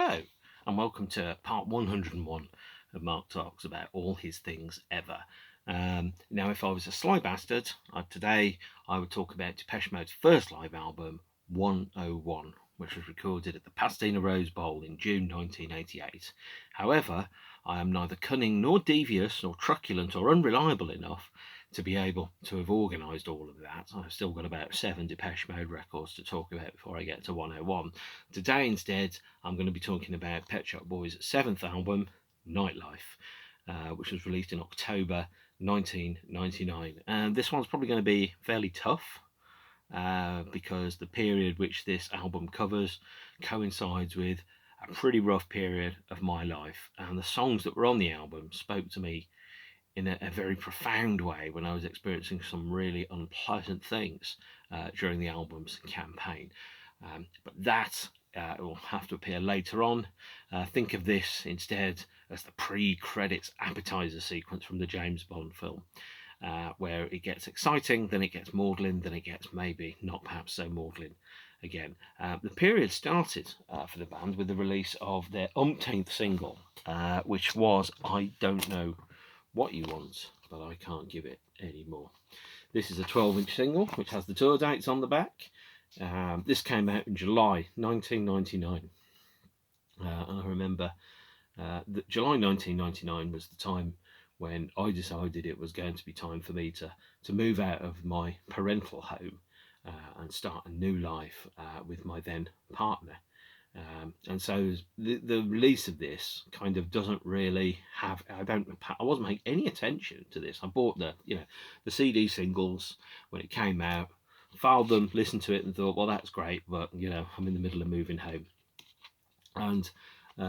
Hello, and welcome to part 101 of Mark Talks about all his things ever. Now, if I was a sly bastard, today I would talk about Depeche Mode's first live album, 101, which was recorded at the Pasadena Rose Bowl in June 1988. However, I am neither cunning nor devious nor truculent or unreliable enough to be able to have organised all of that. I've still got about 7 Depeche Mode records to talk about before I get to 101. Today, instead, I'm going to be talking about Pet Shop Boys' 7th album, Nightlife, which was released in October 1999. And this one's probably going to be fairly tough because the period which this album covers coincides with a pretty rough period of my life. And the songs that were on the album spoke to me in a very profound way when I was experiencing some really unpleasant things during the album's campaign. But that will have to appear later on. Think of this instead as the pre-credits appetizer sequence from the James Bond film, where it gets exciting, then it gets maudlin, then it gets maybe not perhaps so maudlin again. The period started for the band with the release of their umpteenth single, which was I Don't Know What You Want, but I Can't Give It Anymore. This is a 12-inch single which has the tour dates on the back. This came out in July 1999, and I remember that July 1999 was the time when I decided it was going to be time for me to move out of my parental home and start a new life with my then partner. And so the release of this kind of doesn't really have, I wasn't paying any attention to this. I bought the CD singles when it came out, filed them, listened to it and thought, well, that's great, but I'm in the middle of moving home. And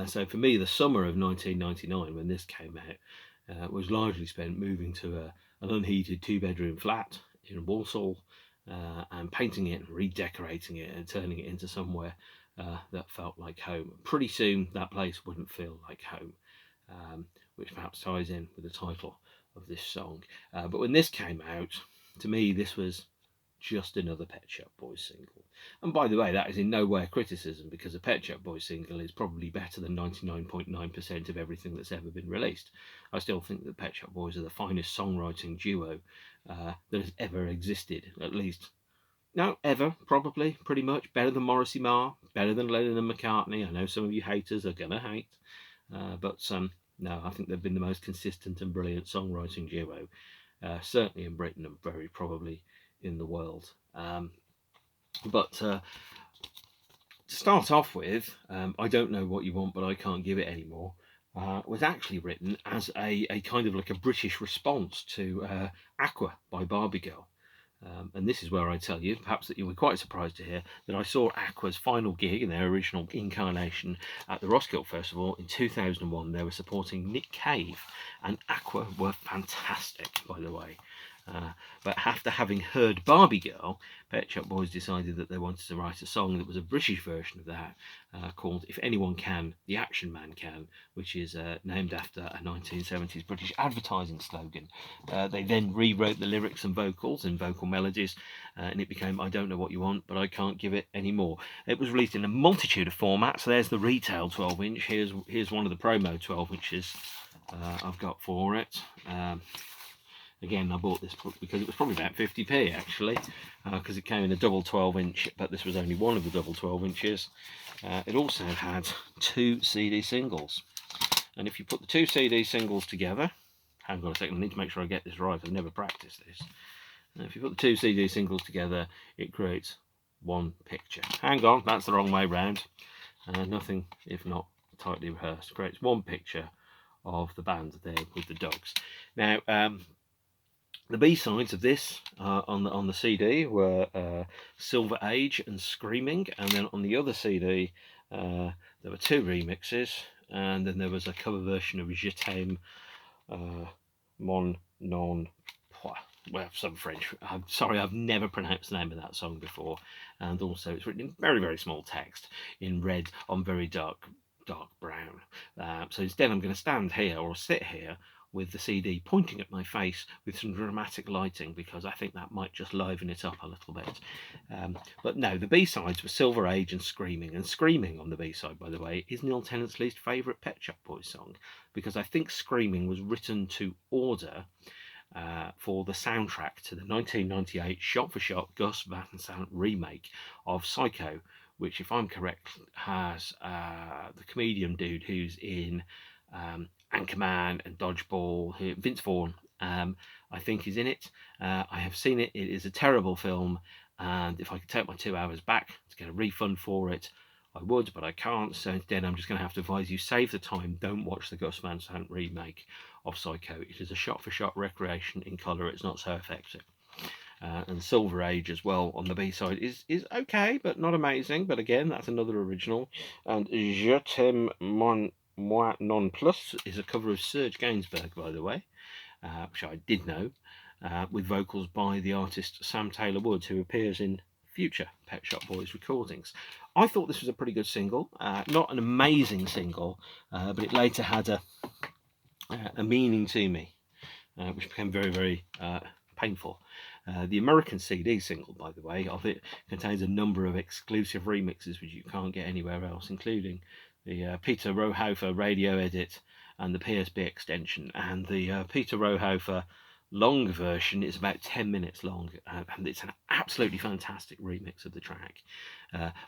so for me, the summer of 1999, when this came out, was largely spent moving to an unheated 2-bedroom flat in Walsall and painting it and redecorating it and turning it into somewhere that felt like home. Pretty soon that place wouldn't feel like home, which perhaps ties in with the title of this song. But when this came out, to me this was just another Pet Shop Boys single. And by the way, that is in no way a criticism, because a Pet Shop Boys single is probably better than 99.9% of everything that's ever been released. I still think that Pet Shop Boys are the finest songwriting duo that has ever existed, at least. No, ever, probably, pretty much. Better than Morrissey Marr, better than Lennon and McCartney. I know some of you haters are going to hate, but no, I think they've been the most consistent and brilliant songwriting duo, certainly in Britain and very probably in the world. But to start off with, I Don't Know What You Want, But I Can't Give It Anymore, was actually written as a kind of like a British response to Aqua by Barbie Girl. And this is where I tell you, perhaps that you were quite surprised to hear, that I saw Aqua's final gig in their original incarnation at the Roskilde Festival in 2001. They were supporting Nick Cave, and Aqua were fantastic, by the way. But after having heard Barbie Girl, Pet Shop Boys decided that they wanted to write a song that was a British version of that, called If Anyone Can, The Action Man Can, which is named after a 1970s British advertising slogan. They then rewrote the lyrics and vocals and vocal melodies, and it became I Don't Know What You Want, But I Can't Give It Anymore. It was released in a multitude of formats. So there's the retail 12-inch. Here's one of the promo 12-inches I've got for it. Again, I bought this because it was probably about 50p actually, because it came in a double 12-inch, but this was only one of the double 12-inches. It also had 2 CD singles, and if you put the 2 CD singles together, hang on a second, I need to make sure I get this right, I've never practiced this. If you put the 2 CD singles together, it creates one picture. Hang on, that's the wrong way round. Nothing if not tightly rehearsed. Creates one picture of the band there with the dogs. Now, the B-sides of this on the CD were Silver Age and Screaming, and then on the other CD there were 2 remixes, and then there was a cover version of Je t'aime mon non pois. Well, some French. I'm sorry, I've never pronounced the name of that song before, and also it's written in very, very small text in red on very dark brown. So instead I'm going to stand here or sit here with the CD pointing at my face with some dramatic lighting, because I think that might just liven it up a little bit. But no, the B-sides were Silver Age and Screaming. And Screaming on the B-side, by the way, is Neil Tennant's least favourite Pet Shop Boys song, because I think Screaming was written to order for the soundtrack to the 1998 shot-for-shot Gus Van Sant remake of Psycho, which, if I'm correct, has the comedian dude who's in Anchorman and Dodgeball, Vince Vaughn, I think is in it. I have seen it. It is a terrible film, and if I could take my 2 hours back to get a refund for it, I would, but I can't. So instead, I'm just going to have to advise you, save the time, don't watch the Gus Van Sant remake of Psycho. It is a shot-for-shot recreation in colour. It's not so effective. And Silver Age as well on the B-side is okay, but not amazing. But again, that's another original. And Je t'aime moi non plus is a cover of Serge Gainsbourg, by the way, which I did know, with vocals by the artist Sam Taylor Woods, who appears in future Pet Shop Boys recordings. I thought this was a pretty good single, not an amazing single, but it later had a meaning to me, which became very, very painful. The American CD single, by the way, of it contains a number of exclusive remixes which you can't get anywhere else, including the Peter Rohofer radio edit and the PSB extension. And the Peter Rohofer long version is about 10 minutes long, and it's an absolutely fantastic remix of the track.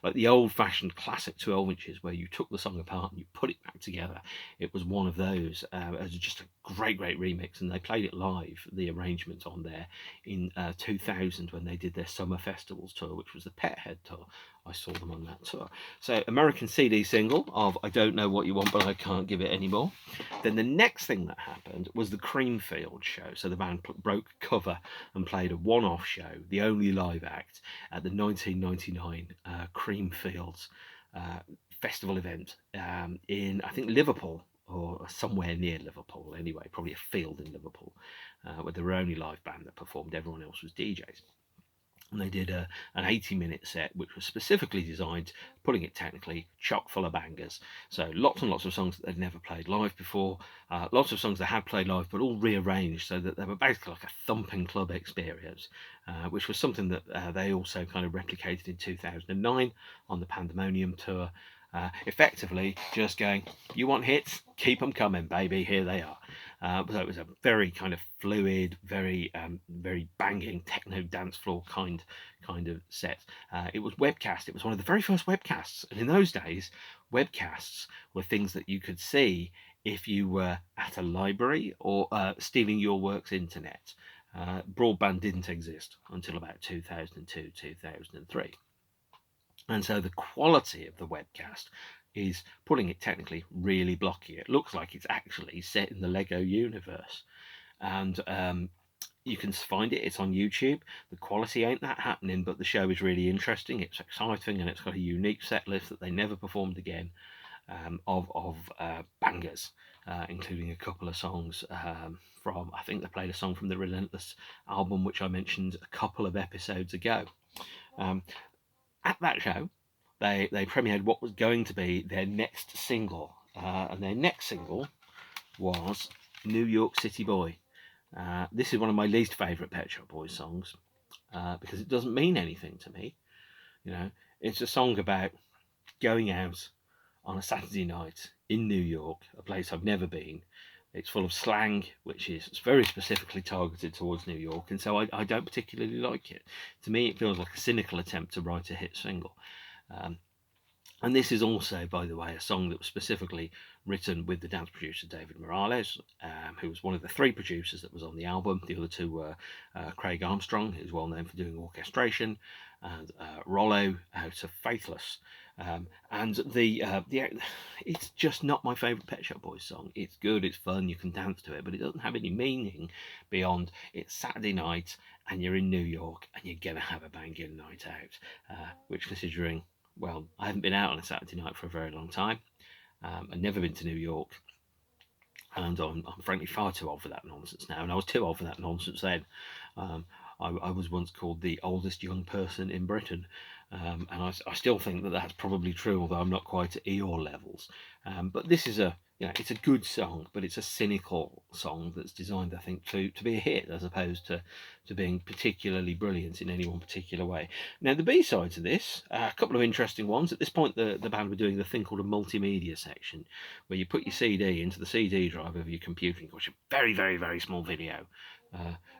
Like the old-fashioned classic 12 inches where you took the song apart and you put it back together. It was one of those. It was just a great remix, and they played it live, the arrangement on there, in 2000 when they did their Summer Festivals tour, which was the Pet Head tour. I saw them on that tour. So American CD single of I Don't Know What You Want But I Can't Give It Anymore. Then the next thing that happened was the Creamfield show. So the band broke cover and played a one-off show, the only live act, at the 1999 Creamfields festival event in, I think, Liverpool, or somewhere near Liverpool anyway, probably a field in Liverpool, where they were only live band that performed. Everyone else was DJs. And they did an 80-minute set, which was specifically designed, putting it technically, chock full of bangers. So lots and lots of songs that they'd never played live before, lots of songs they had played live, but all rearranged so that they were basically like a thumping club experience, which was something that they also kind of replicated in 2009 on the Pandemonium tour. Effectively just going, you want hits? Keep them coming, baby, here they are. So it was a very kind of fluid, very banging techno dance floor kind of set. It was webcast. It was one of the very first webcasts, and in those days, webcasts were things that you could see if you were at a library or stealing your work's internet. Broadband didn't exist until about 2002, 2003. And so the quality of the webcast is, putting it technically, really blocky. It looks like it's actually set in the Lego universe. And you can find it. It's on YouTube. The quality ain't that happening, but the show is really interesting. It's exciting, and it's got a unique set list that they never performed again, of bangers, including a couple of songs from, I think they played a song from the Relentless album, which I mentioned a couple of episodes ago. At that show, they premiered what was going to be their next single, and their next single was New York City Boy. This is one of my least favourite Pet Shop Boys songs, because it doesn't mean anything to me. You know, it's a song about going out on a Saturday night in New York, a place I've never been. It's full of slang, which is very specifically targeted towards New York, and so I don't particularly like it. To me, it feels like a cynical attempt to write a hit single. And this is also, by the way, a song that was specifically written with the dance producer David Morales, who was one of the three producers that was on the album. The other two were Craig Armstrong, who's well known for doing orchestration, and Rollo out of Faithless. And it's just not my favourite Pet Shop Boys song. It's good, it's fun, you can dance to it, but it doesn't have any meaning beyond it's Saturday night and you're in New York and you're going to have a banging night out, which, considering, well, I haven't been out on a Saturday night for a very long time. I've never been to New York, and I'm frankly far too old for that nonsense now, and I was too old for that nonsense then. I was once called the oldest young person in Britain, and I still think that that's probably true, although I'm not quite at Eeyore levels. But this is a it's a good song, but it's a cynical song that's designed, I think, to be a hit as opposed to being particularly brilliant in any one particular way. Now, the B-sides of this, a couple of interesting ones. At this point, the band were doing the thing called a multimedia section, where you put your CD into the CD drive of your computer and watch a very, very, very small video.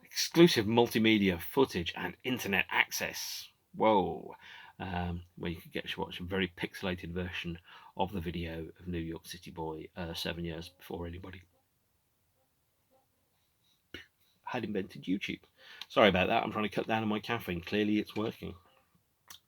Exclusive multimedia footage and internet access. Whoa. Where you could get to watch a very pixelated version of the video of New York City Boy 7 years before anybody had invented YouTube. Sorry about that, I'm trying to cut down on my caffeine. Clearly it's working.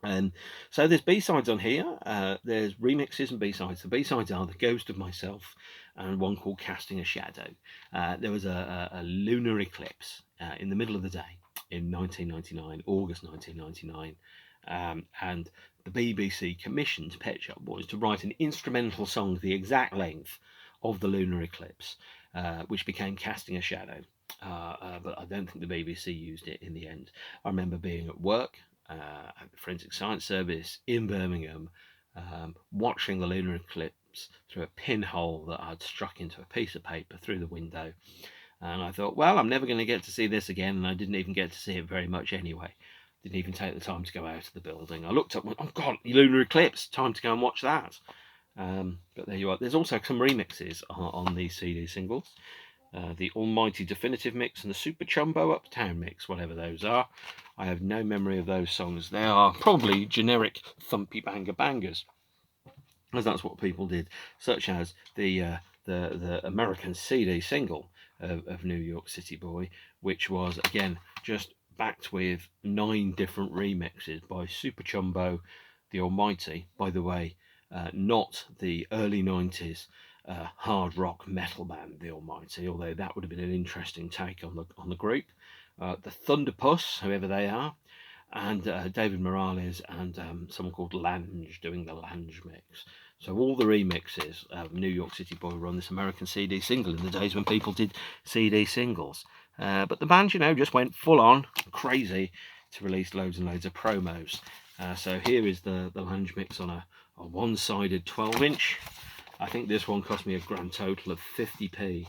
And so there's B-sides on here, there's remixes and B-sides. The B-sides are The Ghost of Myself and one called Casting a Shadow. There was a lunar eclipse in the middle of the day in 1999, August 1999, and the BBC commissioned Pet Shop Boys to write an instrumental song the exact length of the lunar eclipse, which became Casting a Shadow. But I don't think the BBC used it in the end. I remember being at work at the Forensic Science Service in Birmingham, watching the lunar eclipse through a pinhole that I'd struck into a piece of paper through the window. And I thought, well, I'm never going to get to see this again, and I didn't even get to see it very much anyway. Didn't even take the time to go out of the building. I looked up and went, oh God, lunar eclipse, time to go and watch that. But there you are. There's also some remixes on these CD singles. The Almighty Definitive Mix and the Super Chumbo Uptown Mix, whatever those are. I have no memory of those songs. They are probably generic thumpy banger bangers, as that's what people did, such as the American CD single of New York City Boy, which was, again, just backed with 9 different remixes by Super Chumbo, the Almighty, by the way, not the early 90s hard rock metal band, the Almighty, although that would have been an interesting take on the group. The Thunderpuss, whoever they are, and David Morales and someone called Lange doing the Lange mix. So all the remixes of New York City Boy were on this American CD single in the days when people did CD singles. But the band, just went full on crazy to release loads and loads of promos. So here is the Lange mix on a one-sided 12-inch. I think this one cost me a grand total of 50p.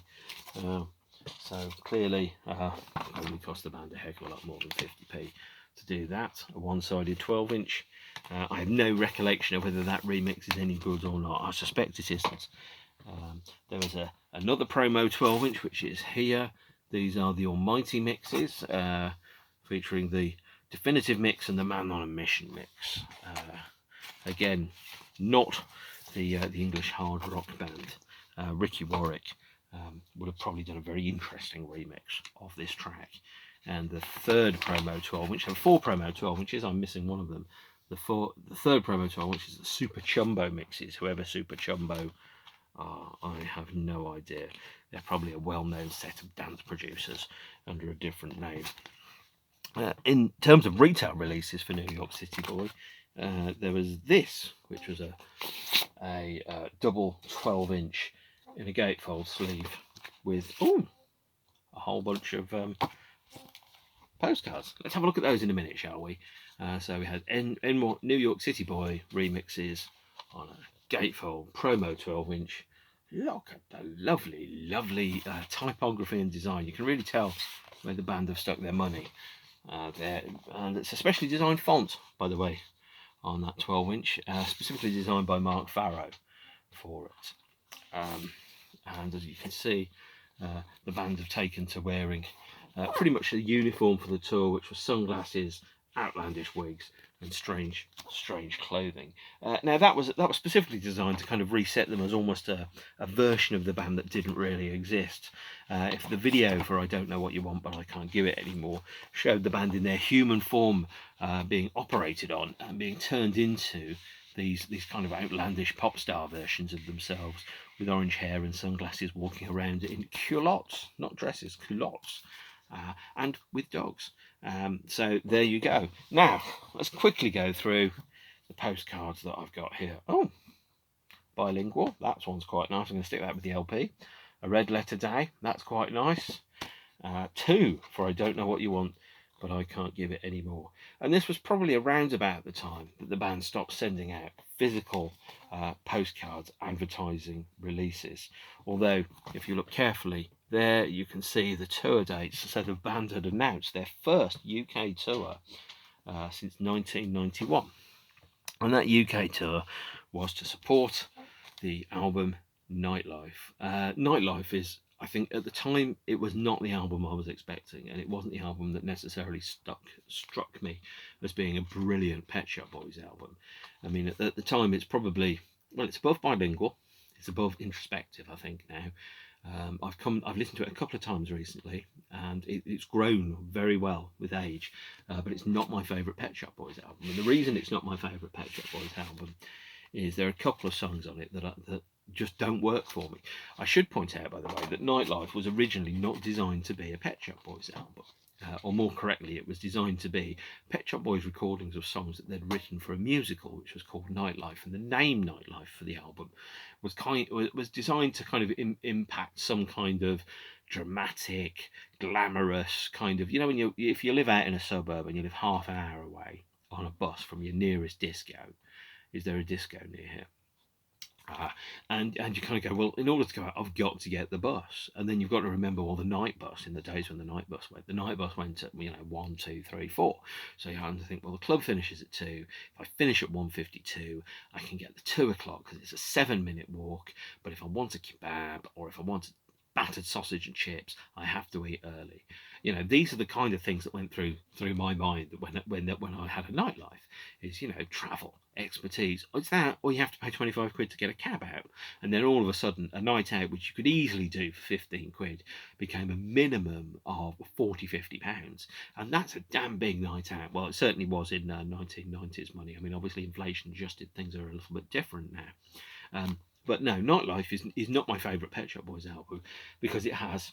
So clearly, probably cost the band a heck of a lot more than 50p to do that. A one-sided 12-inch. I have no recollection of whether that remix is any good or not. I suspect it isn't. There was another promo 12-inch, which is here. These are the Almighty mixes, featuring the Definitive Mix and the Man on a Mission mix. Again, not the English hard rock band. Ricky Warwick would have probably done a very interesting remix of this track. And the third promo 12-inch, there are 4 promo 12-inches, I'm missing one of them. The third promo 12-inch is the Super Chumbo mixes. Whoever Super Chumbo are, I have no idea. They're probably a well-known set of dance producers under a different name. In terms of retail releases for New York City Boy, there was this, which was a double 12-inch in a gatefold sleeve with a whole bunch of postcards. Let's have a look at those in a minute, shall we? So we had New York City Boy remixes on a gatefold promo 12-inch. Look at the lovely, lovely typography and design. You can really tell where the band have stuck their money there. And it's a specially designed font, by the way, on that 12-inch, specifically designed by Mark Farrow for it. And as you can see, the band have taken to wearing pretty much a uniform for the tour, which was sunglasses, outlandish wigs, and strange clothing. Now that was specifically designed to kind of reset them as almost a version of the band that didn't really exist. If the video for I Don't Know What You Want But I Can't Give It Anymore showed the band in their human form being operated on and being turned into these kind of outlandish pop star versions of themselves with orange hair and sunglasses, walking around in culottes, not dresses, culottes, and with dogs. So there you go. Now let's quickly go through the postcards that I've got here. Oh, bilingual, that one's quite nice. I'm going to stick that with the LP. A red letter day, that's quite nice. 2 for I Don't Know What You Want but I can't give it any more. And this was probably around about the time that the band stopped sending out physical postcards advertising releases. Although, if you look carefully, there you can see the tour dates. So the band had announced their first UK tour since 1991. And that UK tour was to support the album Nightlife. Nightlife is, I think at the time, it was not the album I was expecting, and it wasn't the album that necessarily struck me as being a brilliant Pet Shop Boys album. I mean, at the time, it's probably, well, it's above bilingual, it's above introspective, I think, now. I've listened to it a couple of times recently, and it's grown very well with age, but it's not my favourite Pet Shop Boys album. And the reason it's not my favourite Pet Shop Boys album is there are a couple of songs on it that just don't work for me. I should point out, by the way, that Nightlife was originally not designed to be a Pet Shop Boys album. Or more correctly, it was designed to be Pet Shop Boys recordings of songs that they'd written for a musical, which was called Nightlife. And the name Nightlife for the album was designed to kind of impact some kind of dramatic, glamorous kind of, when if you live out in a suburb and you live half an hour away on a bus from your nearest disco, is there a disco near here? And you kind of go, well, in order to go out, I've got to get the bus. And then you've got to remember, well, the night bus, in the days when the night bus went at 1, 2, 3, 4. So you have to think, well, the club finishes at 2. If I finish at 1:52, I can get the 2 o'clock because it's a 7-minute walk. But if I want a kebab or if I want battered sausage and chips, I have to eat early. These are the kind of things that went through my mind when I had a nightlife. Is travel, expertise. It's that, or you have to pay 25 quid to get a cab out, and then all of a sudden a night out, which you could easily do for 15 quid, became a minimum of 40-50 pounds, and that's a damn big night out. Well, it certainly was in 1990s money. I mean, obviously inflation adjusted things are a little bit different now. But no, Nightlife is not my favourite Pet Shop Boys album because it has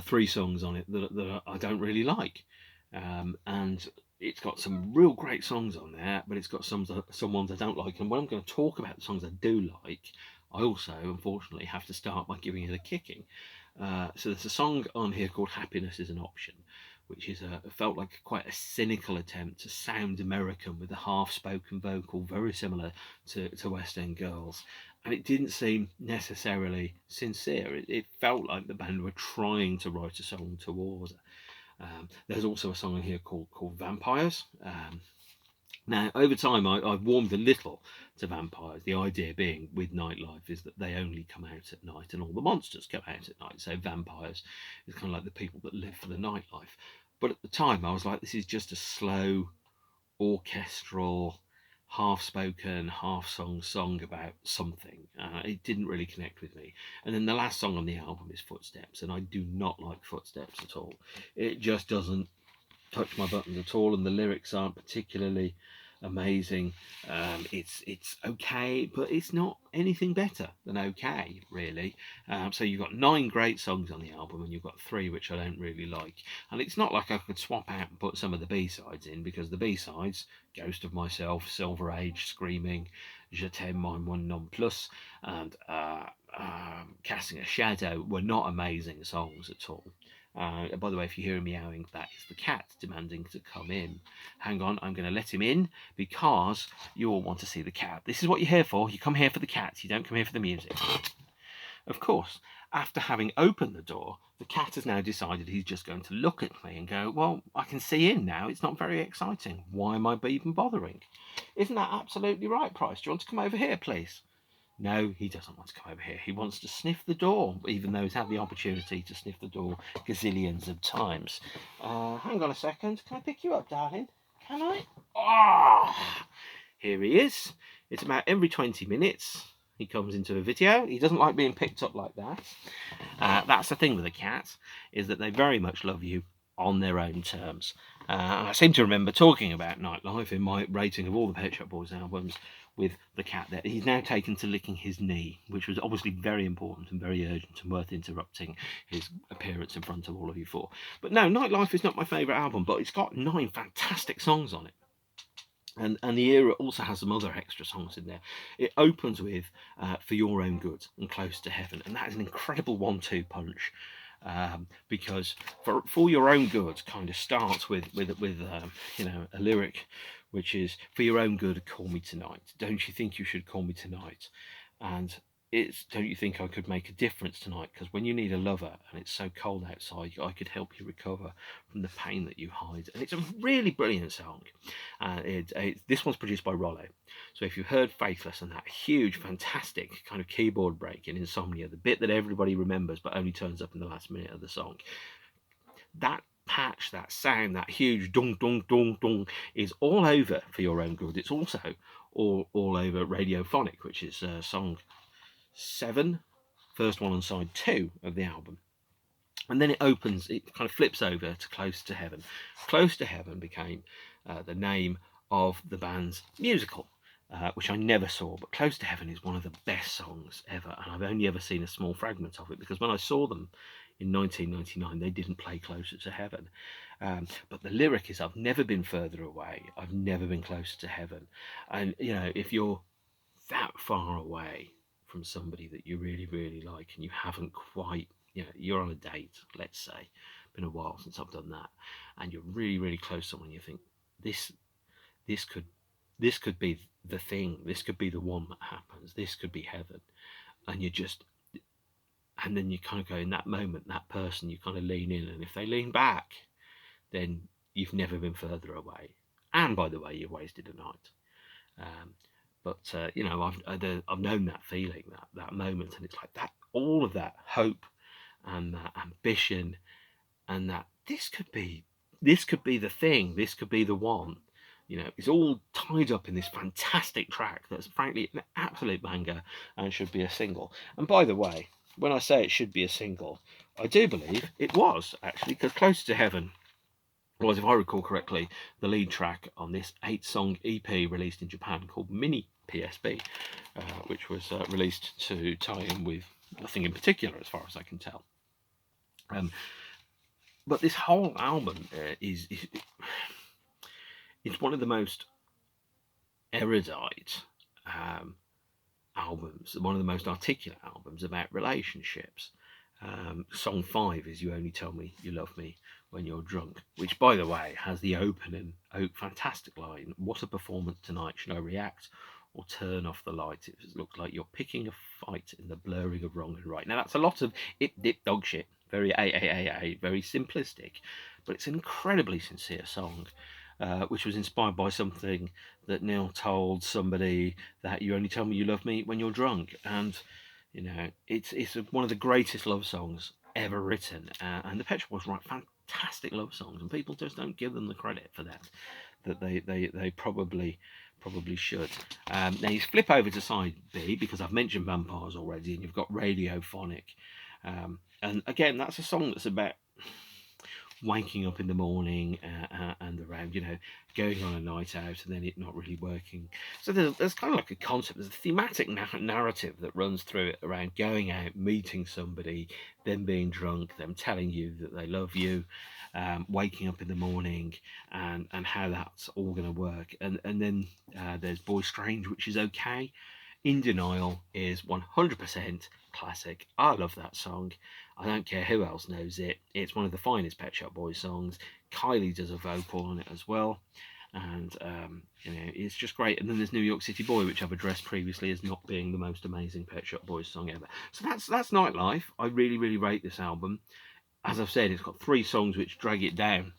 3 songs on it that I don't really like, and it's got some real great songs on there, but it's got some ones I don't like. And when I'm going to talk about the songs I do like, I also unfortunately have to start by giving it a kicking. So there's a song on here called Happiness is an Option, which felt like quite a cynical attempt to sound American with a half-spoken vocal, very similar to West End Girls. And it didn't seem necessarily sincere. It felt like the band were trying to write a song towards it. There's also a song in here called Vampires. Now, over time, I've warmed a little to vampires. The idea being with Nightlife is that they only come out at night and all the monsters come out at night. So vampires is kind of like the people that live for the nightlife. But at the time, I was like, this is just a slow, orchestral, half-spoken, half-song song about something. It didn't really connect with me. And then the last song on the album is Footsteps, and I do not like Footsteps at all. It just doesn't touch my buttons at all, and the lyrics aren't particularly amazing. It's okay, but it's not anything better than okay, really. So you've got 9 great songs on the album, and you've got 3 which I don't really like. And it's not like I could swap out and put some of the B-sides in, because the B-sides, Ghost of Myself, Silver Age, Screaming, Je t'aime, Mine One Non Plus, and Casting a Shadow, were not amazing songs at all. By the way, if you hear him meowing, that is the cat demanding to come in. Hang on, I'm going to let him in because you all want to see the cat. This is what you're here for. You come here for the cats. You don't come here for the music. Of course, after having opened the door, the cat has now decided he's just going to look at me and go, well, I can see in now. It's not very exciting. Why am I even bothering? Isn't that absolutely right, Price? Do you want to come over here, please? No, he doesn't want to come over here. He wants to sniff the door, even though he's had the opportunity to sniff the door gazillions of times. Hang on a second. Can I pick you up, darling? Can I? Ah, here he is. It's about every 20 minutes he comes into a video. He doesn't like being picked up like that. That's the thing with a cat, is that they very much love you on their own terms. And I seem to remember talking about Nightlife in my rating of all the Pet Shop Boys albums with the cat there. He's now taken to licking his knee, which was obviously very important and very urgent and worth interrupting his appearance in front of all of you for. But no, Nightlife is not my favourite album, but it's got 9 fantastic songs on it. And the era also has some other extra songs in there. It opens with For Your Own Good and Close to Heaven, and that is an incredible 1-2 punch. because for your own good kind of starts with a lyric which is, for your own good, call me tonight. Don't you think you should call me tonight? And it's, don't you think I could make a difference tonight? Because when you need a lover and it's so cold outside, I could help you recover from the pain that you hide. And it's a really brilliant song. This one's produced by Rollo. So if you heard Faithless and that huge, fantastic kind of keyboard break in Insomnia, the bit that everybody remembers but only turns up in the last minute of the song, that patch, that sound, that huge dong dong dong dong is all over For Your Own Good. It's also all over Radiophonic, which is song 7, first one on side 2 of the album. And then it opens, it kind of flips over to Close to Heaven. Close to Heaven became the name of the band's musical, which I never saw, but Close to Heaven is one of the best songs ever, and I've only ever seen a small fragment of it, because when I saw them in 1999, they didn't play Closer to Heaven. But the lyric is, I've never been further away, I've never been closer to heaven. And, you know, if you're that far away from somebody that you really, really like, and you haven't quite, you know, you're on a date, let's say, been a while since I've done that, and you're really, really close to someone, you think, this could be the thing, this could be the one that happens, this could be heaven. And then you kind of go, in that moment, that person, you kind of lean in, and if they lean back, then you've never been further away. And by the way, you've wasted a night. But you know, I've known that feeling, that moment, and it's like that, all of that hope and that ambition, and that this could be the thing, this could be the one. You know, it's all tied up in this fantastic track that's frankly an absolute banger and should be a single. And by the way, when I say it should be a single, I do believe it was, actually, because Close to Heaven was, if I recall correctly, the lead track on this 8-song EP released in Japan called Mini PSB, which was released to tie in with nothing in particular, as far as I can tell. But this whole album is it's one of the most erudite albums, one of the most articulate albums about relationships. Song 5 is You Only Tell Me You Love Me When You're Drunk, which, by the way, has the opening fantastic line, what a performance tonight, should I react or turn off the light? It looks like you're picking a fight in the blurring of wrong and right. Now that's a lot of dip dog shit, very very simplistic, but it's an incredibly sincere song, which was inspired by something that Neil told somebody, that you only tell me you love me when you're drunk. And you know, it's one of the greatest love songs ever written, and the Pet Shop Boys write fantastic love songs, and people just don't give them the credit for that they probably should. Now you flip over to side B, because I've mentioned Vampires already, and you've got Radiophonic, and again, that's a song that's about waking up in the morning and around, you know, going on a night out and then it not really working. So there's kind of like a concept, there's a thematic narrative that runs through it around going out, meeting somebody, them being drunk, them telling you that they love you, waking up in the morning, and how that's all going to work. And then there's Boy Strange, which is okay. In Denial is 100% classic. I love that song. I don't care who else knows it. It's one of the finest Pet Shop Boys songs. Kylie does a vocal on it as well. And, you know, it's just great. And then there's New York City Boy, which I've addressed previously as not being the most amazing Pet Shop Boys song ever. So that's Nightlife. I really, really rate this album. As I've said, it's got 3 songs which drag it down.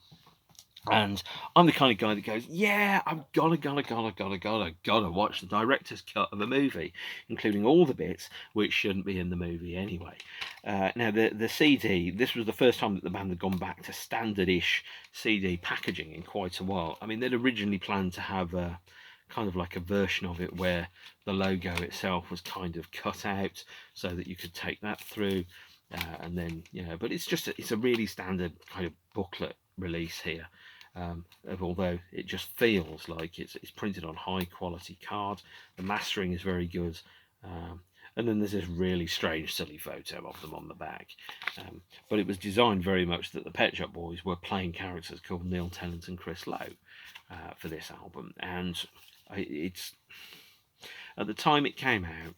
And I'm the kind of guy that goes, yeah, I'm gotta watch the director's cut of a movie, including all the bits which shouldn't be in the movie anyway. Now, the CD, this was the first time that the band had gone back to standard-ish CD packaging in quite a while. I mean, they'd originally planned to have a kind of like a version of it where the logo itself was kind of cut out so that you could take that through, and then, you know, but it's a really standard kind of booklet release here. Although it just feels like it's printed on high quality card. The mastering is very good, and then there's this really strange silly photo of them on the back, but it was designed very much that the Pet Shop Boys were playing characters called Neil Tennant and Chris Lowe for this album. And it's, at the time it came out,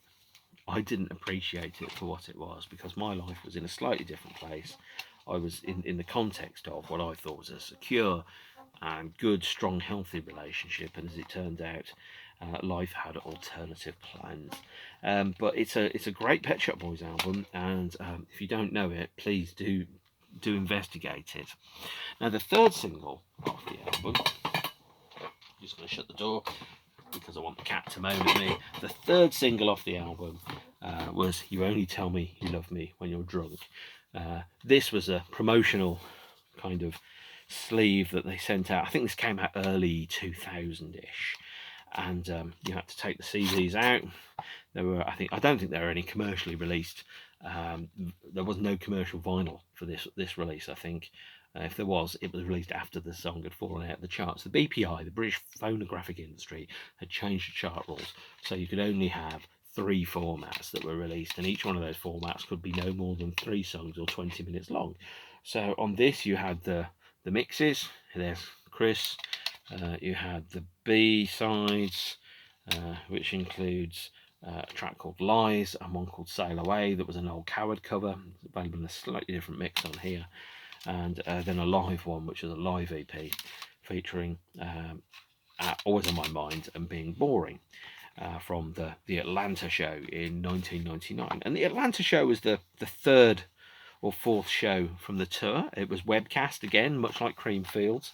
I didn't appreciate it for what it was, because my life was in a slightly different place. I was in the context of what I thought was a secure and good, strong, healthy relationship, and as it turned out, life had alternative plans. But it's a great Pet Shop Boys album, and if you don't know it, please do investigate it. Now, the third single off the album, I'm just going to shut the door because I want the cat to moan at me. The third single off the album was "You Only Tell Me You Love Me When You're Drunk." This was a promotional kind of sleeve that they sent out. I think this came out early 2000-ish, and you had to take the CDs out. I don't think there were any commercially released. There was no commercial vinyl for this release. I think if there was, it was released after the song had fallen out of the charts. The BPI, the British Phonographic Industry, had changed the chart rules, so you could only have 3 formats that were released, and each one of those formats could be no more than 3 songs or 20 minutes long. So on this, you had the mixes. There's Chris. You had the B-sides, which includes a track called Lies and one called Sail Away that was an old Coward cover, available in a slightly different mix on here, and then a live one, which is a live EP featuring Always on My Mind and Being Boring, from the Atlanta show in 1999. And the Atlanta show was the third or fourth show from the tour. It was webcast again, much like Creamfields.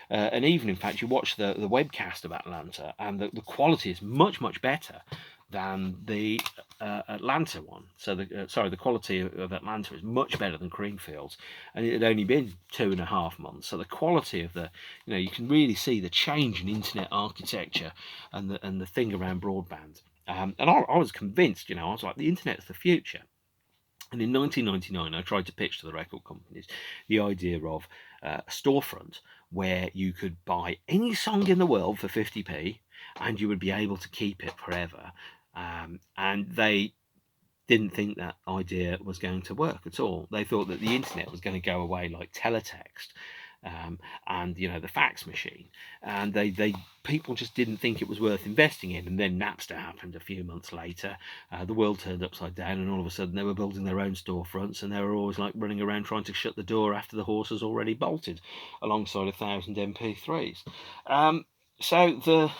And even, in fact, you watch the webcast of Atlanta, and the quality is much, much better than the Atlanta one. So the quality of Atlanta is much better than Creamfields, and it had only been 2.5 months. So the quality of you can really see the change in internet architecture and the thing around broadband. And I was convinced, I was like, the internet's the future. And in 1999, I tried to pitch to the record companies the idea of a storefront where you could buy any song in the world for 50p, and you would be able to keep it forever. And they didn't think that idea was going to work at all. They thought that the internet was going to go away like teletext, and the fax machine, and people just didn't think it was worth investing in. And then Napster happened a few months later. The world turned upside down, and all of a sudden they were building their own storefronts, and they were always like running around trying to shut the door after the horse has already bolted, alongside 1,000 MP3s. So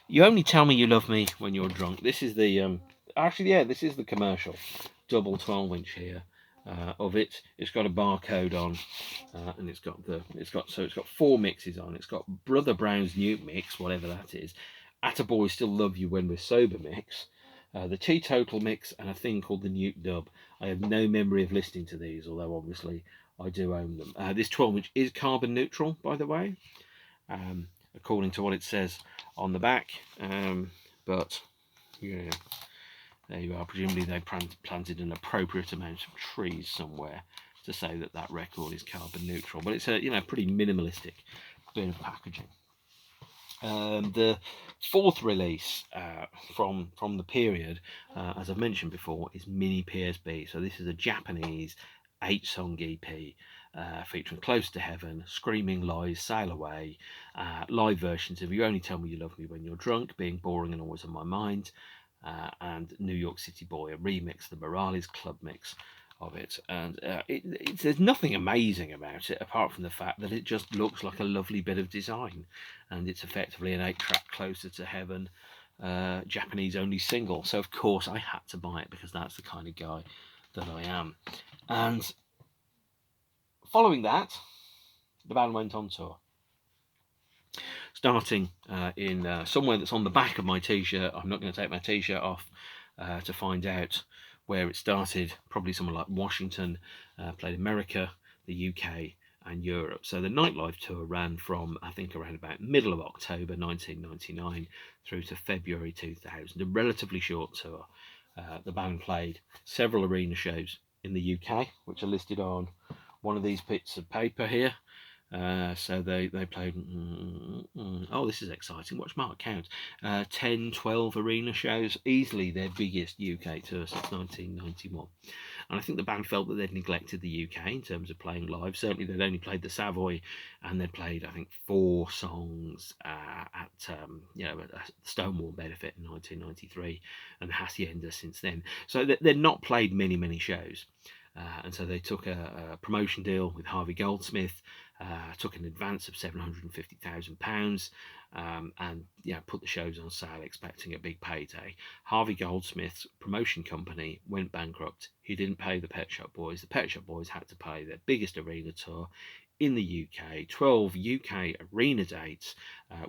You Only Tell Me You Love Me When You're Drunk. This is the this is the commercial double 12-inch here. Of it. It's got a barcode on, and it's got 4 mixes on. It's got Brother Brown's Nuke mix, whatever that is, Attaboy Still Love You When We're Sober mix, the Teetotal mix, and a thing called the Nuke dub. I have no memory of listening to these, although obviously I do own them. This 12-inch is carbon neutral, by the way, according to what it says on the back, but yeah. There you are. Presumably they planted an appropriate amount of trees somewhere to say that record is carbon neutral. But it's a pretty minimalistic bit of packaging. The fourth release from the period, as I've mentioned before, is Mini PSB. So this is a Japanese 8-song EP featuring Close to Heaven, Screaming Lies, Sail Away, live versions of You Only Tell Me You Love Me When You're Drunk, Being Boring and Always on My Mind, and New York City Boy, a remix, the Morales Club mix of it. And there's nothing amazing about it, apart from the fact that it just looks like a lovely bit of design, and it's effectively an 8-track Closer to Heaven Japanese only single. So of course I had to buy it, because that's the kind of guy that I am. And following that, the band went on tour, starting in somewhere that's on the back of my t-shirt. I'm not going to take my t-shirt off to find out where it started. Probably somewhere like Washington, played America, the UK and Europe. So the Nightlife tour ran from, I think, around about middle of October 1999 through to February 2000, a relatively short tour. The band played several arena shows in the UK, which are listed on one of these bits of paper here. So they played, oh, this is exciting, watch Mark count, 10, 12 arena shows, easily their biggest UK tour since 1991. And I think the band felt that they'd neglected the UK in terms of playing live. Certainly they'd only played the Savoy, and they'd played, I think, 4 songs at a Stonewall benefit in 1993, and the Hacienda since then. So they'd not played many shows. And so they took a promotion deal with Harvey Goldsmith, took an advance of £750,000, and put the shows on sale expecting a big payday. Harvey Goldsmith's promotion company went bankrupt. He didn't pay the Pet Shop Boys. The Pet Shop Boys had to pay their biggest arena tour in the UK, 12 UK arena dates,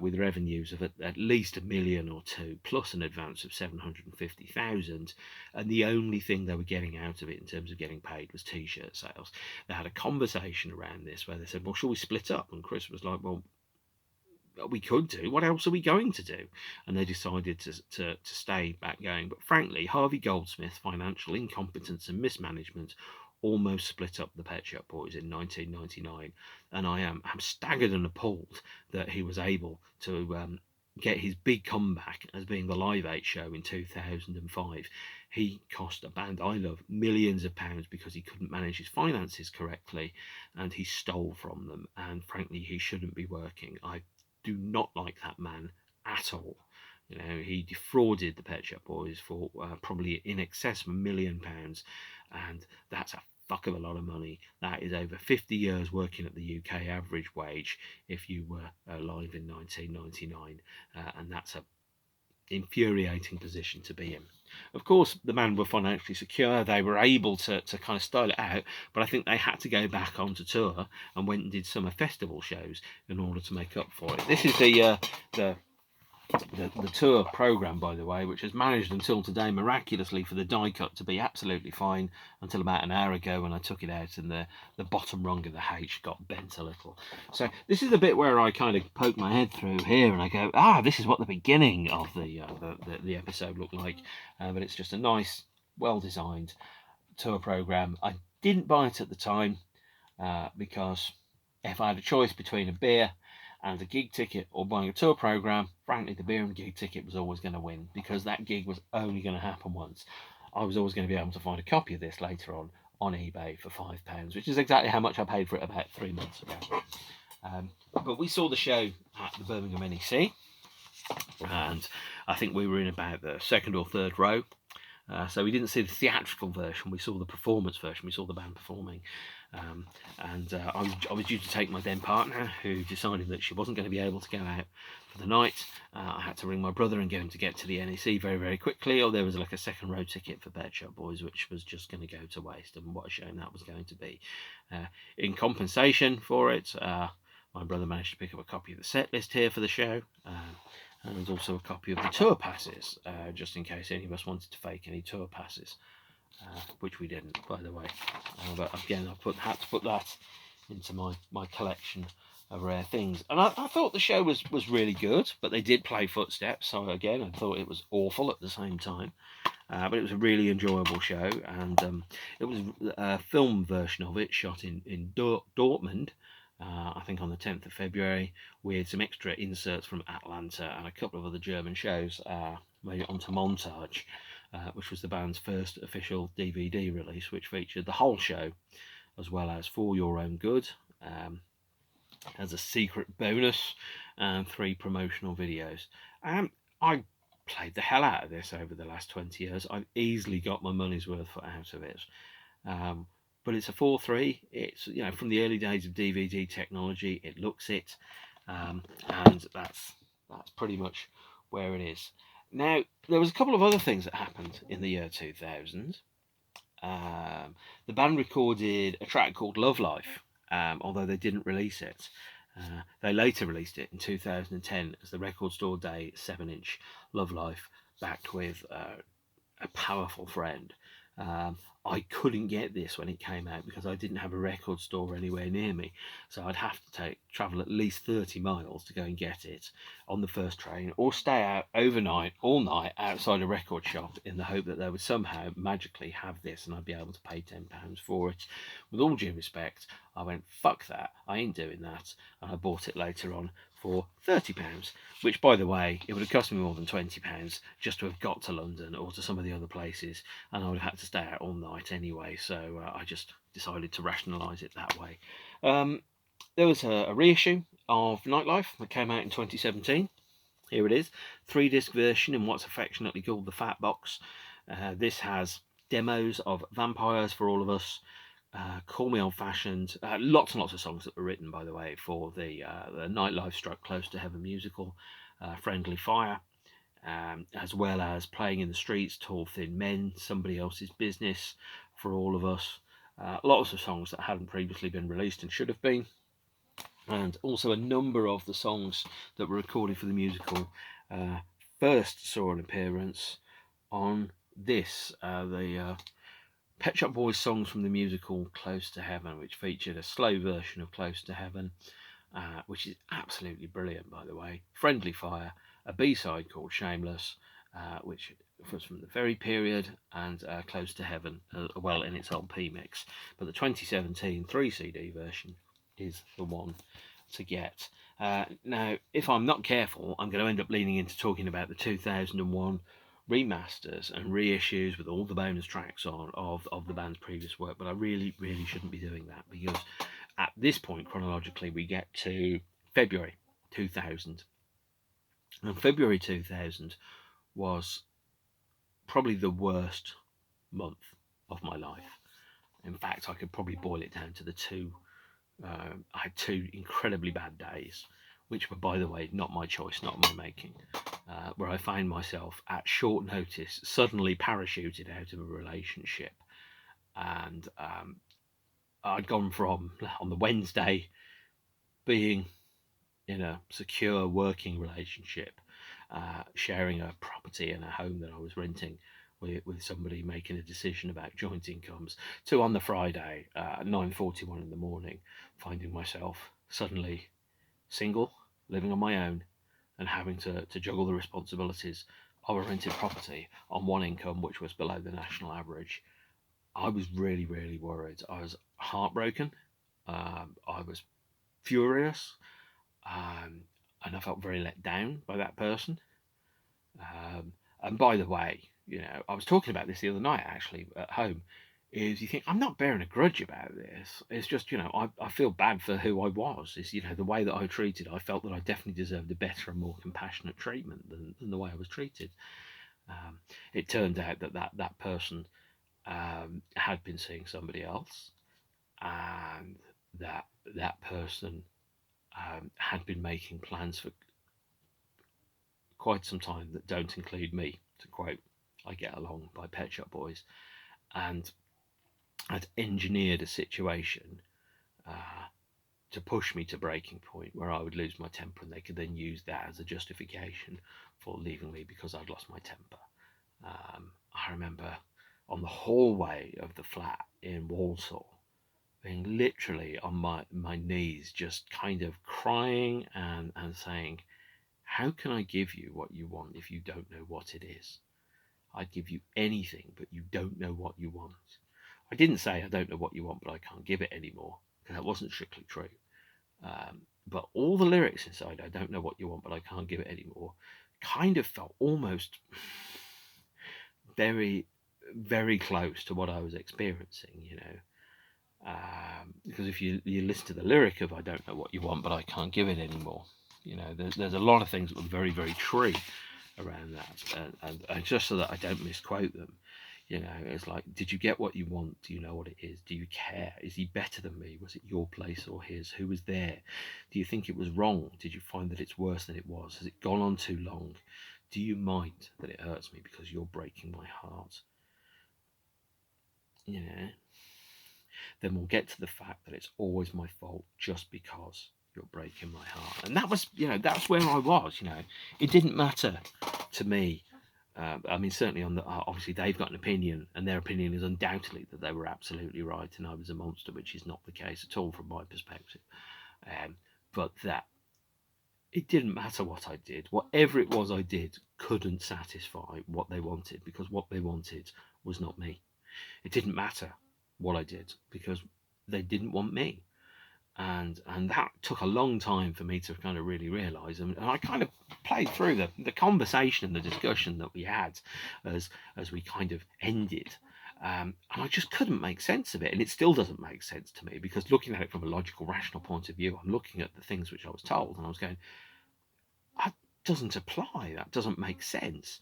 with revenues of at least £1 million or two, plus an advance of 750,000, and the only thing they were getting out of it in terms of getting paid was t-shirt sales. They had a conversation around this where they said, well, shall we split up? And Chris was like, well, we could do. What else are we going to do? And they decided to stay back going. But frankly, Harvey Goldsmith's financial incompetence and mismanagement almost split up the Pet Shop Boys in 1999, and I'm staggered and appalled that he was able to get his big comeback as being the Live 8 show in 2005. He cost a band I love millions of pounds because he couldn't manage his finances correctly, and he stole from them, and frankly he shouldn't be working. I do not like that man at all. He defrauded the Pet Shop Boys for probably in excess of £1 million, and that's a fuck of a lot of money. That is over 50 years working at the UK average wage if you were alive in 1999, and that's a infuriating position to be in. Of course, the band were financially secure. They were able to kind of style it out, but I think they had to go back onto tour and went and did summer festival shows in order to make up for it. This is the tour program, by the way, which has managed until today miraculously for the die cut to be absolutely fine until about an hour ago when I took it out and the bottom rung of the H got bent a little. So this is the bit where I kind of poke my head through here and I go, this is what the beginning of the episode looked like, but it's just a nice, well designed tour program. I didn't buy it at the time because if I had a choice between a beer and a gig ticket or buying a tour program, frankly the beer and gig ticket was always going to win, because that gig was only going to happen once. I was always going to be able to find a copy of this later on eBay for £5, which is exactly how much I paid for it about 3 months ago. But we saw the show at the Birmingham NEC, and I think we were in about the second or third row. So we didn't see the theatrical version, we saw the performance version, we saw the band performing. I was due to take my then partner, who decided that she wasn't going to be able to go out for the night. I had to ring my brother and get him to get to the NEC very quickly, or there was like a second row ticket for Pet Shop Boys, which was just going to go to waste, and what a shame that was going to be. In compensation for it, my brother managed to pick up a copy of the set list here for the show, and also a copy of the tour passes, just in case any of us wanted to fake any tour passes. Which we didn't, by the way. But again, had to put that into my collection of rare things. And I thought the show was really good, but they did play Footsteps, so again, I thought it was awful at the same time. But it was a really enjoyable show, and it was a film version of it shot in Dortmund, I think on the 10th of February, with some extra inserts from Atlanta and a couple of other German shows made it onto Montage. Which was the band's first official DVD release, which featured the whole show, as well as For Your Own Good, as a secret bonus, and 3 promotional videos. I played the hell out of this over the last 20 years. I've easily got my money's worth out of it. But it's a 4:3. It's, from the early days of DVD technology, it looks it, and that's pretty much where it is. Now, there was a couple of other things that happened in the year 2000. The band recorded a track called Love Life, although they didn't release it. They later released it in 2010 as the Record Store Day 7-inch Love Life, backed with a powerful friend. I couldn't get this when it came out because I didn't have a record store anywhere near me. So I'd have to travel at least 30 miles to go and get it on the first train, or stay out overnight, all night, outside a record shop in the hope that they would somehow magically have this and I'd be able to pay £10 for it. With all due respect, I went, fuck that, I ain't doing that. And I bought it later on for £30, which, by the way, it would have cost me more than £20 just to have got to London or to some of the other places, and I would have had to stay out all night anyway, so I just decided to rationalise it that way. There was a reissue of Nightlife that came out in 2017. Here it is, 3-disc version in what's affectionately called the Fat Box. This has demos of Vampires for All of Us, Call Me Old Fashioned, lots and lots of songs that were written, by the way, for the Nightlife Struck Close to Heaven musical, Friendly Fire, as well as Playing in the Streets, Tall Thin Men, Somebody Else's Business, For All of Us, lots of songs that hadn't previously been released and should have been, and also a number of the songs that were recorded for the musical first saw an appearance on this, the Pet Shop Boys songs from the musical Close to Heaven, which featured a slow version of Close to Heaven, which is absolutely brilliant, by the way. Friendly Fire, a B-side called Shameless, which was from the very period, and Close to Heaven, well, in its LP mix. But the 2017 3-CD version is the one to get. Now, if I'm not careful, I'm going to end up leaning into talking about the 2001 remasters and reissues with all the bonus tracks on of the band's previous work, but I really shouldn't be doing that, because at this point chronologically we get to February 2000, and February 2000 was probably the worst month of my life. In fact, I could probably boil it down to the two. I had 2 incredibly bad days, which were, by the way, not my choice, not my making, where I found myself at short notice suddenly parachuted out of a relationship. And I'd gone from, on the Wednesday, being in a secure working relationship, sharing a property and a home that I was renting with somebody, making a decision about joint incomes, to on the Friday at 9:41 in the morning, finding myself suddenly single, living on my own, and having to juggle the responsibilities of a rented property on one income which was below the national average. I was really worried. I was heartbroken. I was furious, and I felt very let down by that person. And by the way, I was talking about this the other night actually at home. Is you think I'm not bearing a grudge about this. It's just I feel bad for who I was. It's the way that I treated. I felt that I definitely deserved a better and more compassionate treatment than the way I was treated. It turned out that person had been seeing somebody else, and that person had been making plans for quite some time that don't include me, to quote I Get Along by Pet Shop Boys, and had engineered a situation to push me to breaking point where I would lose my temper, and they could then use that as a justification for leaving me because I'd lost my temper. I remember on the hallway of the flat in Walsall being literally on my knees, just kind of crying and saying, how can I give you what you want if you don't know what it is? I'd give you anything, but you don't know what you want. I didn't say I don't know what you want, but I can't give it anymore, because that wasn't strictly true. But all the lyrics inside, I don't know what you want, but I can't give it anymore, kind of felt almost very close to what I was experiencing, because if you listen to the lyric of I don't know what you want, but I can't give it anymore, there's a lot of things that were very true around that, and just so that I don't misquote them, it's like, did you get what you want? Do you know what it is? Do you care? Is he better than me? Was it your place or his? Who was there? Do you think it was wrong? Did you find that it's worse than it was? Has it gone on too long? Do you mind that it hurts me because you're breaking my heart? Then we'll get to the fact that it's always my fault just because you're breaking my heart. And that was, that's where I was, It didn't matter to me I mean, certainly on the obviously they've got an opinion, and their opinion is undoubtedly that they were absolutely right, and I was a monster, which is not the case at all from my perspective. But that it didn't matter what I did, whatever it was I did couldn't satisfy what they wanted, because what they wanted was not me. It didn't matter what I did because they didn't want me. And that took a long time for me to kind of really realize, and I kind of played through the conversation and the discussion that we had as we kind of ended, and I just couldn't make sense of it, and it still doesn't make sense to me, because looking at it from a logical, rational point of view, I'm looking at the things which I was told, and I was going, that doesn't apply, that doesn't make sense.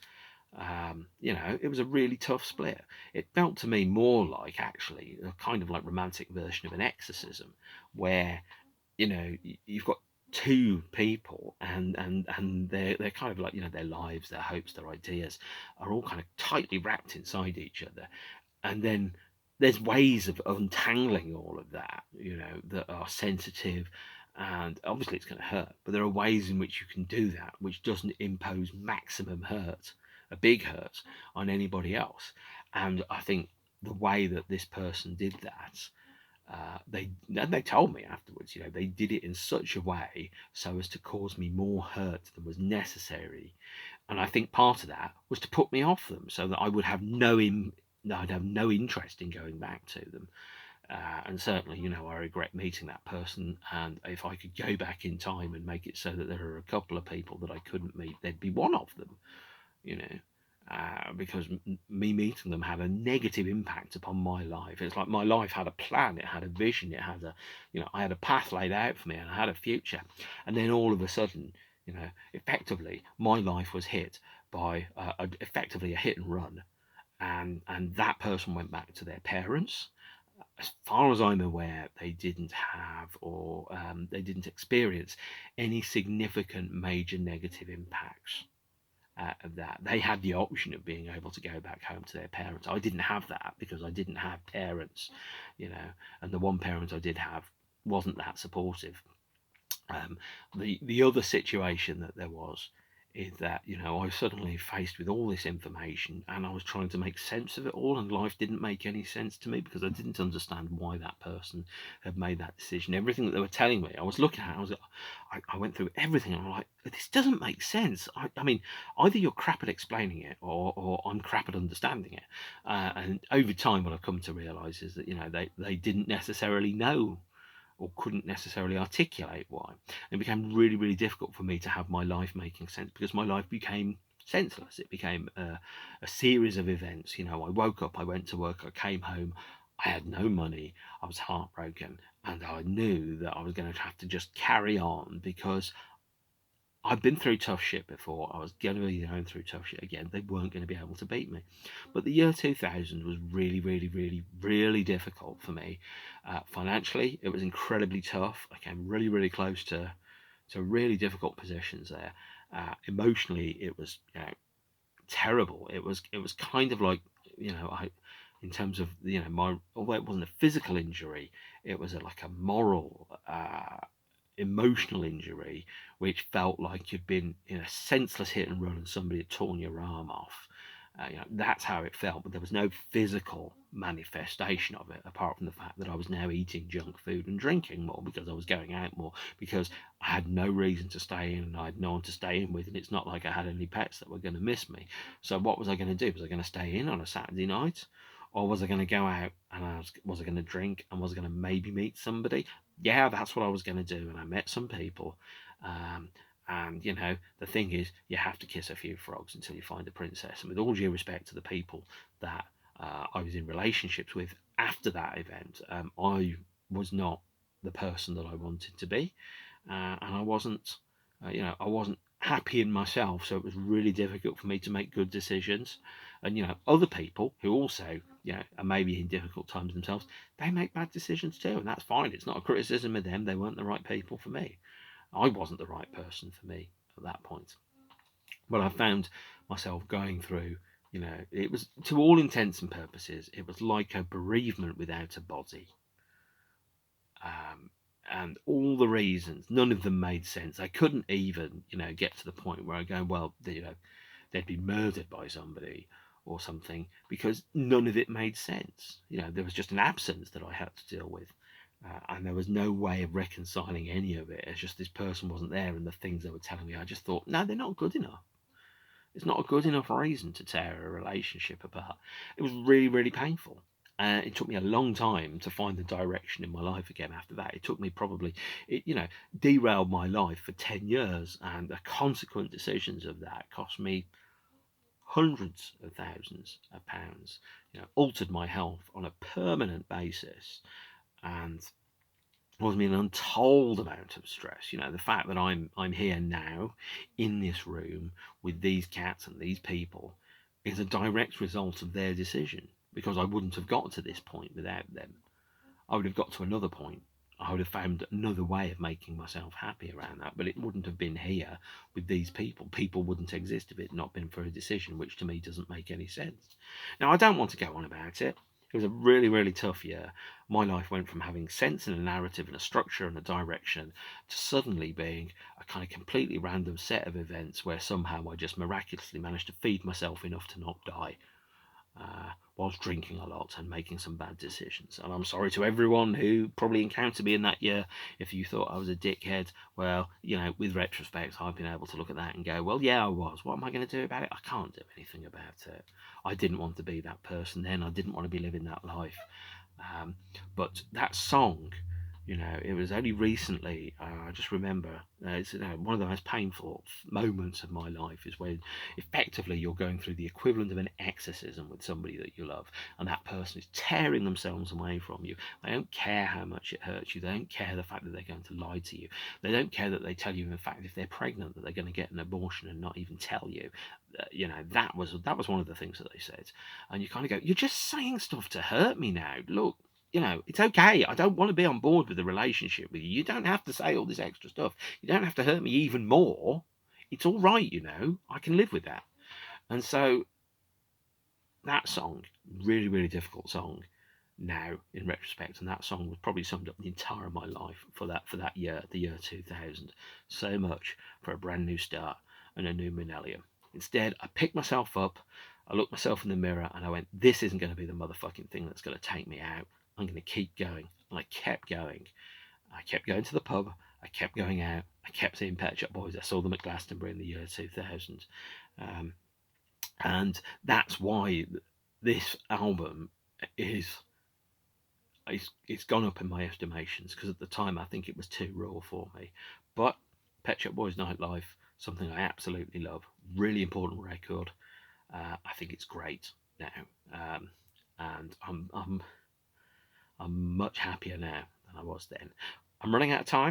It was a really tough split. It felt to me more like actually a kind of like romantic version of an exorcism, where you've got two people, and they're kind of like, their lives, their hopes, their ideas are all kind of tightly wrapped inside each other, and then there's ways of untangling all of that, that are sensitive, and obviously it's going to hurt, but there are ways in which you can do that which doesn't impose maximum hurt, a big hurt, on anybody else. And I think the way that this person did that, they told me afterwards, they did it in such a way so as to cause me more hurt than was necessary, and I think part of that was to put me off them, so that I would have I'd have no interest in going back to them. And certainly, I regret meeting that person. And if I could go back in time and make it so that there are a couple of people that I couldn't meet, there'd be one of them, you know. Because me meeting them had a negative impact upon my life. It's like my life had a plan, it had a vision, it had I had a path laid out for me, and I had a future. And then all of a sudden, effectively, my life was hit by effectively a hit and run, and that person went back to their parents. As far as I'm aware, they didn't have, or they didn't experience any significant major negative impacts of that. They had the option of being able to go back home to their parents. I didn't have that because I didn't have parents, and the one parent I did have wasn't that supportive. The other situation that there was is that I was suddenly faced with all this information, and I was trying to make sense of it all, and life didn't make any sense to me because I didn't understand why that person had made that decision. Everything that they were telling me, I was looking at, I went through everything, and I'm like, this doesn't make sense. I mean, either you're crap at explaining it, or I'm crap at understanding it. And over time, what I've come to realize is that they didn't necessarily know, or couldn't necessarily articulate why. It became really, really difficult for me to have my life making sense, because my life became senseless. It became a series of events. I woke up, I went to work, I came home, I had no money, I was heartbroken, and I knew that I was going to have to just carry on, because I'd been through tough shit before. I was going to be going through tough shit again. They weren't going to be able to beat me. But the year 2000 was really, really, really, really difficult for me. Financially, it was incredibly tough. I came really, really close to really difficult positions there. Emotionally, it was terrible. It was kind of like, in terms of my, although it wasn't a physical injury, it was like a moral, emotional injury, which felt like you'd been in a senseless hit and run and somebody had torn your arm off. That's how it felt, but there was no physical manifestation of it, apart from the fact that I was now eating junk food and drinking more because I was going out more, because I had no reason to stay in, and I had no one to stay in with, and it's not like I had any pets that were going to miss me. So what was I going to do? Was I going to stay in on a Saturday night? Or was I going to go out, and was I going to drink, and was I going to maybe meet somebody? Yeah, that's what I was going to do, and I met some people. And the thing is, you have to kiss a few frogs until you find a princess. And with all due respect to the people that I was in relationships with after that event, I was not the person that I wanted to be, and I wasn't, I wasn't happy in myself. So it was really difficult for me to make good decisions. And other people who also are maybe in difficult times themselves, they make bad decisions too, and that's fine. It's not a criticism of them. They weren't the right people for me. I wasn't the right person for me at that point. But I found myself going through, it was, to all intents and purposes, it was like a bereavement without a body. And all the reasons, none of them made sense. I couldn't even, get to the point where I go, well, they'd be murdered by somebody or something, because none of it made sense. There was just an absence that I had to deal with. And there was no way of reconciling any of it. It's just this person wasn't there, and the things they were telling me, I just thought, no, they're not good enough. It's not a good enough reason to tear a relationship apart. It was really, really painful. It took me a long time to find the direction in my life again after that. It took me probably, derailed my life for 10 years, and the consequent decisions of that cost me hundreds of thousands of pounds, altered my health on a permanent basis, and caused me an untold amount of stress. The fact that I'm here now in this room with these cats and these people is a direct result of their decision, because I wouldn't have got to this point without them. I would have got to another point. I would have found another way of making myself happy around that, but it wouldn't have been here with these people. People wouldn't exist if it had not been for a decision, which to me doesn't make any sense. Now, I don't want to go on about it. It was a really, really tough year. My life went from having sense and a narrative and a structure and a direction to suddenly being a kind of completely random set of events where somehow I just miraculously managed to feed myself enough to not die. Whilst drinking a lot and making some bad decisions. And I'm sorry to everyone who probably encountered me in that year. If you thought I was a dickhead, well, with retrospect, I've been able to look at that and go, well, yeah, I was. What am I going to do about it? I can't do anything about it. I didn't want to be that person then. I didn't want to be living that life. But that song, it was only recently, I just remember, it's one of the most painful moments of my life is when effectively you're going through the equivalent of an exorcism with somebody that you love, and that person is tearing themselves away from you. They don't care how much it hurts you. They don't care the fact that they're going to lie to you. They don't care that they tell you, in fact, if they're pregnant, that they're going to get an abortion and not even tell you. That was one of the things that they said. And you kind of go, you're just saying stuff to hurt me now. Look, it's okay. I don't want to be on board with the relationship with you. You don't have to say all this extra stuff. You don't have to hurt me even more. It's all right, I can live with that. And so that song, really, really difficult song now in retrospect, and that song was probably summed up the entire of my life for that year, the year 2000. So much for a brand new start and a new millennium. Instead, I picked myself up, I looked myself in the mirror, and I went, this isn't going to be the motherfucking thing that's going to take me out. I'm going to keep going. And I kept going. I kept going to the pub. I kept going out. I kept seeing Pet Shop Boys. I saw them at Glastonbury in the year 2000. And that's why this album it's gone up in my estimations, because at the time I think it was too raw for me. But Pet Shop Boys Nightlife, something I absolutely love. Really important record. I think it's great now. And I'm much happier now than I was then. I'm running out of time.